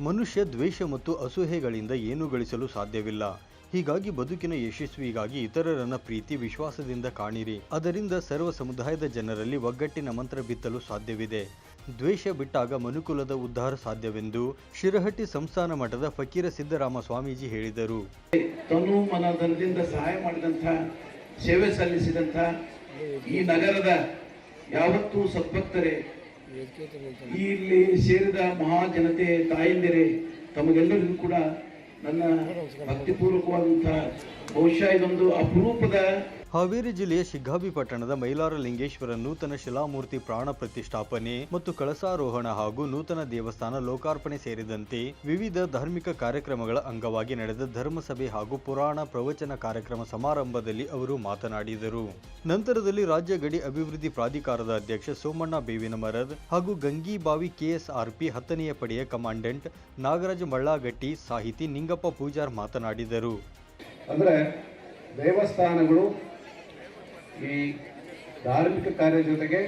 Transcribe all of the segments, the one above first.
ಮನುಷ್ಯ ದ್ವೇಷ ಮತ್ತು ಅಸೂಹೆಗಳಿಂದ ಏನೂ ಗಳಿಸಲು ಸಾಧ್ಯವಿಲ್ಲ. ಹೀಗಾಗಿ ಬದುಕಿನ ಯಶಸ್ವಿಗಾಗಿ ಇತರರನ್ನ ಪ್ರೀತಿ ವಿಶ್ವಾಸದಿಂದ ಕಾಣಿರಿ. ಅದರಿಂದ ಸರ್ವ ಸಮುದಾಯದ ಜನರಲ್ಲಿ ಒಗ್ಗಟ್ಟಿನ ಮಂತ್ರ ಬಿತ್ತಲು ಸಾಧ್ಯವಿದೆ. ದ್ವೇಷ ಬಿಟ್ಟಾಗ ಮನುಕುಲದ ಉದ್ಧಾರ ಸಾಧ್ಯವೆಂದು ಶಿರಹಟ್ಟಿ ಸಂಸ್ಥಾನ ಮಠದ ಫಕೀರ ಸಿದ್ದರಾಮ ಸ್ವಾಮೀಜಿ ಹೇಳಿದರು. ತನು ಮನದಿಂದ ಸಹಾಯ ಮಾಡಿದಂಥ, ಸೇವೆ ಸಲ್ಲಿಸಿದಂಥ ಈ ನಗರದ ಯಾವತ್ತೂ ಸದ್ಭಕ್ತರೇ, ಇಲ್ಲಿ ಸೇರಿದ ಮಹಾಜನತೆ, ತಾಯಂದಿರೇ, ತಮಗೆಲ್ಲರಿಗೂ ಕೂಡ ನನ್ನ ಭಕ್ತಿಪೂರ್ವಕವಾದಂತಹ ಬಹುಶಃ ಇದೊಂದು ಅಪರೂಪದ. ಹಾವೇರಿ ಜಿಲ್ಲೆಯ ಶಿಗ್ಗಾವಿ ಪಟ್ಟಣದ ಮೈಲಾರ ಲಿಂಗೇಶ್ವರ ನೂತನ ಶಿಲಾಮೂರ್ತಿ ಪ್ರಾಣ ಪ್ರತಿಷ್ಠಾಪನೆ ಮತ್ತು ಕಳಸಾರೋಹಣ ಹಾಗೂ ನೂತನ ದೇವಸ್ಥಾನ ಲೋಕಾರ್ಪಣೆ ಸೇರಿದಂತೆ ವಿವಿಧ ಧಾರ್ಮಿಕ ಕಾರ್ಯಕ್ರಮಗಳ ಅಂಗವಾಗಿ ನಡೆದ ಧರ್ಮಸಭೆ ಹಾಗೂ ಪುರಾಣ ಪ್ರವಚನ ಕಾರ್ಯಕ್ರಮ ಸಮಾರಂಭದಲ್ಲಿ ಅವರು ಮಾತನಾಡಿದರು. ನಂತರದಲ್ಲಿ ರಾಜ್ಯ ಗಡಿ ಅಭಿವೃದ್ಧಿ ಪ್ರಾಧಿಕಾರದ ಅಧ್ಯಕ್ಷ ಸೋಮಣ್ಣ ಬೇವಿನಮರದ್ ಹಾಗೂ ಗಂಗಿಬಾವಿ ಕೆಎಸ್ಆರ್ಪಿ 10ನೇ ಪಡೆಯ ಕಮಾಂಡೆಂಟ್ ನಾಗರಾಜ ಮಳ್ಳಾಗಟ್ಟಿ, ಸಾಹಿತಿ ನಿಂಗಪ್ಪ ಪೂಜಾರ್ ಮಾತನಾಡಿದರು. ಅಂದ್ರೆ ದೇವಸ್ಥಾನಗಳು ಈ ಧಾರ್ಮಿಕ ಕಾರ್ಯ ಜೊತೆಗೆ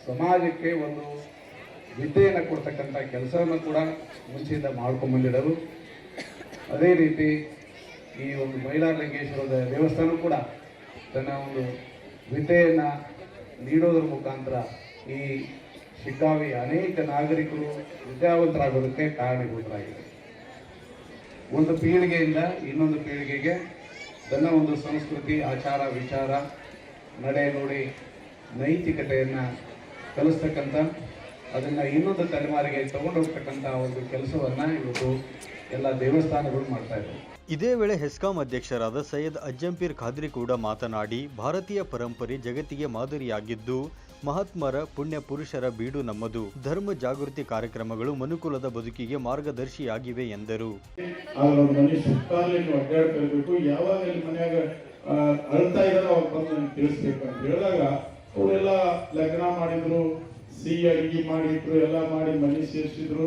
ಸಮಾಜಕ್ಕೆ ಒಂದು ವಿದ್ಯೆಯನ್ನು ಕೊಡ್ತಕ್ಕಂಥ ಕೆಲಸವನ್ನು ಕೂಡ ಮುಂಚೆಯಿಂದ ಮಾಡ್ಕೊಂಡ್ಬಂದಿಡೋದು. ಅದೇ ರೀತಿ ಈ ಒಂದು ಮೈಲಾರಲಿಂಗೇಶ್ವರದ ದೇವಸ್ಥಾನ ಕೂಡ ತನ್ನ ಒಂದು ವಿದ್ಯೆಯನ್ನು ನೀಡೋದ್ರ ಮುಖಾಂತರ ಈ ಶಿಗ್ಗಾವಿ ಅನೇಕ ನಾಗರಿಕರು ವಿದ್ಯಾವಂತರಾಗೋದಕ್ಕೆ ಕಾರಣೀಭೂತರಾಗಿದೆ. ಒಂದು ಪೀಳಿಗೆಯಿಂದ ಇನ್ನೊಂದು ಪೀಳಿಗೆಗೆ ತನ್ನ ಒಂದು ಸಂಸ್ಕೃತಿ, ಆಚಾರ, ವಿಚಾರ, ನಡೆ ನುಡಿ, ನೈತಿಕತೆಯನ್ನು ಕಲಿಸ್ತಕ್ಕಂಥ, ಅದನ್ನು ಇನ್ನೊಂದು ತಲೆಮಾರಿಗೆ ತಗೊಂಡು ಹೋಗ್ತಕ್ಕಂಥ ಒಂದು ಕೆಲಸವನ್ನು ಇವತ್ತು ಎಲ್ಲ ದೇವಸ್ಥಾನಗಳು ಮಾಡ್ತಾ ಇದ್ದಾರೆ. ಇದೇ ವೇಳೆ ಹೆಸ್ಕಾಂ ಅಧ್ಯಕ್ಷರಾದ ಸೈಯದ್ ಅಜ್ಜಂಪೀರ್ ಖಾದ್ರಿ ಕೂಡ ಮಾತನಾಡಿ, ಭಾರತೀಯ ಪರಂಪರೆ ಜಗತ್ತಿಗೆ ಮಾದರಿಯಾಗಿದ್ದು ಮಹಾತ್ಮರ ಪುಣ್ಯ ಪುರುಷರ ಬೀಡು ನಮ್ಮದು. ಧರ್ಮ ಜಾಗೃತಿ ಕಾರ್ಯಕ್ರಮಗಳು ಮನುಕುಲದ ಬದುಕಿಗೆ ಮಾರ್ಗದರ್ಶಿಯಾಗಿವೆ ಎಂದರು. ಯಾವಾಗ ಮನ್ಯಾಗ ಅಳ್ತಾ ಇದಾರೆ ಅವ್ರು ಬಂದು ನನಗೆ ತಿಳಿಸ್ಬೇಕು ಅಂತ ಹೇಳಿದಾಗ ಅವರೆಲ್ಲ ಲಗ್ನ ಮಾಡಿದ್ರು, ಸಿಹಿ ಅಡಿಗೆ ಮಾಡಿದ್ರು, ಎಲ್ಲ ಮಾಡಿ ಮನೆ ಸೇರಿಸಿದ್ರು.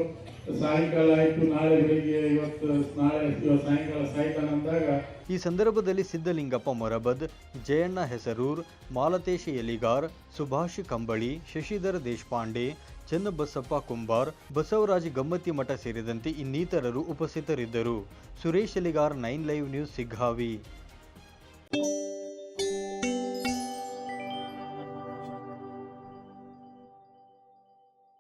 ಸಾಯಂಕಾಲ ಆಯ್ತು, ನಾಳೆ ಬೆಳಿಗ್ಗೆ ಇವತ್ತು ಸಾಯಂಕಾಲ ಸಾಯ್ತಾನ ಅಂದಾಗ ಈ ಸಂದರ್ಭದಲ್ಲಿ ಸಿದ್ದಲಿಂಗಪ್ಪ ಮೊರಬದ್, ಜಯಣ್ಣ ಹೆಸರೂರ್, ಮಾಲತೇಶ ಎಲಿಗಾರ್, ಸುಭಾಷ್ ಕಂಬಳಿ, ಶಶಿಧರ ದೇಶಪಾಂಡೆ, ಚನ್ನಬಸಪ್ಪ ಕುಂಬಾರ್, ಬಸವರಾಜ್ ಗಮ್ಮತಿ ಮಠ ಸೇರಿದಂತೆ ಇನ್ನಿತರರು ಉಪಸ್ಥಿತರಿದ್ದರು. Suresh Eligar, 9 live news, Shiggavi.